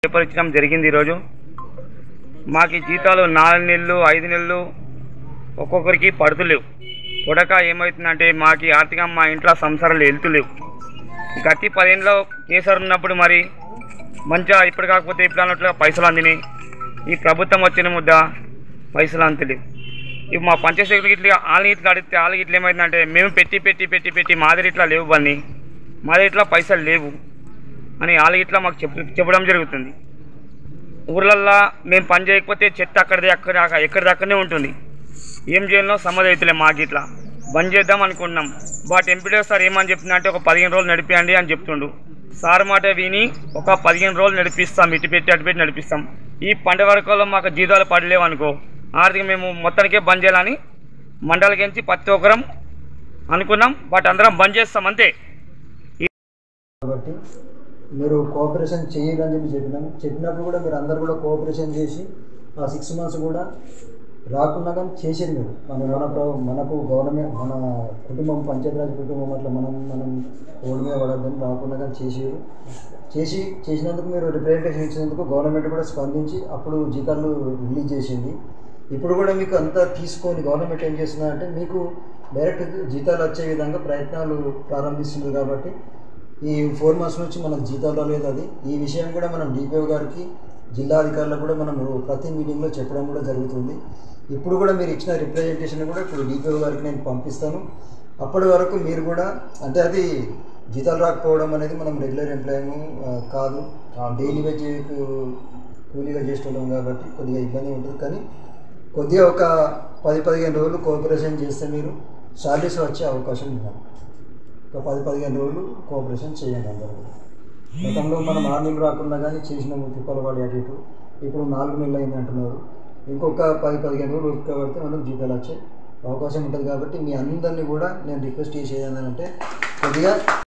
Paper ఇచ్చడం జరిగింది. ఈరోజు మాకు జీతాలు 4 నెలలు 5 నెలలు ఒక్కొక్కరికి పడుతులేవు. పొడక ఏమవుతుందంటే మాకు ఆర్థికంగా మా ఇంట్లో సంసారాలు వెళ్తులేవు. గట్టి 10 ఏళ్ళలో కేసీఆర్ ఉన్నప్పుడు మరి మంచిగా ఇప్పుడు కాకపోతే ఇప్పుడు అన్నట్లుగా పైసలు అందినాయి. ఈ ప్రభుత్వం వచ్చిన ముద్ద పైసలు అంతలేవు. ఇప్పుడు మా పంచాయతీ సెక్రటరీ ఇట్లా వాళ్ళని ఇట్లా అడిగితే వాళ్ళకి ఇట్లా ఏమవుతుందంటే మేము పెట్టి పెట్టి పెట్టి పెట్టి మాదిరి ఇట్లా లేవు బన్నీ మాది ఇట్లా పైసలు లేవు అని వాళ్ళకి ఇట్లా మాకు చెప్పడం జరుగుతుంది. ఊర్లల్లో మేము పని చేయకపోతే చెత్త ఎక్కడిదక్కడనే ఉంటుంది. ఏం చేయాలో సమ్మతి అవుతలే. మాకు ఇట్లా బంద్ చేద్దాం అనుకుంటున్నాం. బట్ ఎంపీడీ సార్ ఏమని చెప్తుందంటే ఒక 15 రోజులు నడిపియండి అని చెప్తుండు. సార్ మాట విని ఒక 15 రోజులు నడిపిస్తాం. ఇటు పెట్టి అటు పెట్టి నడిపిస్తాం. ఈ పండుగ వర్గాల్లో మాకు జీతాలు పడలేవు అనుకో ఆర్థిక మేము మొత్తానికే బంద్ చేయాలని మండలికించి ప్రతి ఒక్కరం అనుకున్నాం. బట్ అందరం బంద్ చేస్తాం అంతే. కాబట్టి మీరు కోఆపరేషన్ చేయాలని చెప్పినప్పుడు కూడా మీరు అందరు కూడా కోఆపరేషన్ చేసి ఆ 6 months కూడా రాకుండా కానీ చేసేది మీరు మనకు గవర్నమెంట్ మన కుటుంబం పంచాయతీరాజ్ కుటుంబం అట్లా మనం ఓడి మీద పడద్దని రాకుండా కానీ చేసినందుకు మీరు రిప్రజెంటేషన్ ఇచ్చినందుకు గవర్నమెంట్ కూడా స్పందించి అప్పుడు జీతాలు రిలీజ్ చేసింది. ఇప్పుడు కూడా మీకు అంతా తీసుకొని గవర్నమెంట్ ఏం చేస్తుందంటే మీకు డైరెక్ట్ జీతాలు వచ్చే విధంగా ప్రయత్నాలు ప్రారంభిస్తుంది. కాబట్టి ఈ 4 months నుంచి మనకు జీతాలు రాలేదు. అది ఈ విషయం కూడా మనం డిపిఓ గారికి జిల్లా అధికారులకు కూడా మనం ప్రతి మీటింగ్లో చెప్పడం కూడా జరుగుతుంది. ఇప్పుడు కూడా మీరు ఇచ్చిన రిప్రజెంటేషన్ కూడా ఇప్పుడు డిపిఓ గారికి నేను పంపిస్తాను. అప్పటి వరకు మీరు కూడా అంటే అది జీతాలు రాకపోవడం అనేది మనం రెగ్యులర్ ఎంప్లాయము కాదు, డైలీ వేజ్ కూలీగా చేస్తున్నాం కాబట్టి కొద్దిగా ఇబ్బంది ఉంటుంది. కానీ కొద్దిగా ఒక 10-15 రోజులు కోఆపరేషన్ చేస్తే మీరు శాలరీస్ వచ్చే అవకాశం ఉంది. ఒక 10-15 రోజులు కోఆపరేషన్ చేయండి అందరూ. గతంలో మనం 6 నెలలు రాకుండా కానీ చేసినాము తిప్పలు పడి అటు ఇటు. ఇప్పుడు 4 నెలలు అయింది అంటున్నారు. ఇంకొక 10-15 రోజులు ఓపిక పడితే మనకు జీతాలు వచ్చే అవకాశం ఉంటుంది. కాబట్టి మీ అందరినీ కూడా నేను రిక్వెస్ట్ చేసేది ఏంటంటే కొద్దిగా